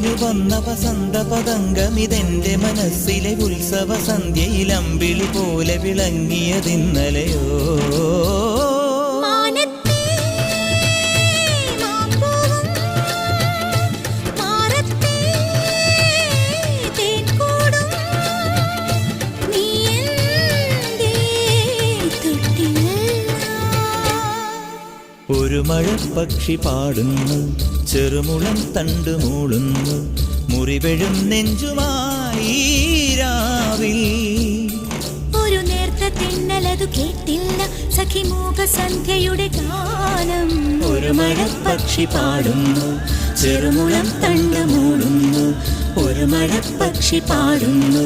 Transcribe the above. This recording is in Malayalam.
തേനു വന്ന വസന്ത പതംഗമിതെന്റെ മനസ്സിലെ ഉത്സവ സന്ധ്യയിൽ അമ്പിളി പോലെ വിളങ്ങിയതിന്നലയോ. ഒരു മഴപ്പക്ഷി പാടുന്നു, ചെറുമുളം തണ്ടു മൂളുന്നു, മുറിവെഴും നെഞ്ചുമായി രാവിൽ. ഒരു നേർത്ത തിന്നലതു കേട്ടില്ല സഖിമൂക സന്ധ്യയുടെ ഗാനം. ഒരു മഴപ്പക്ഷി പാടുന്നു, ചെറുമുളം തണ്ടു മൂളുന്നു, ഒരു മഴപ്പക്ഷി പാടുന്നു.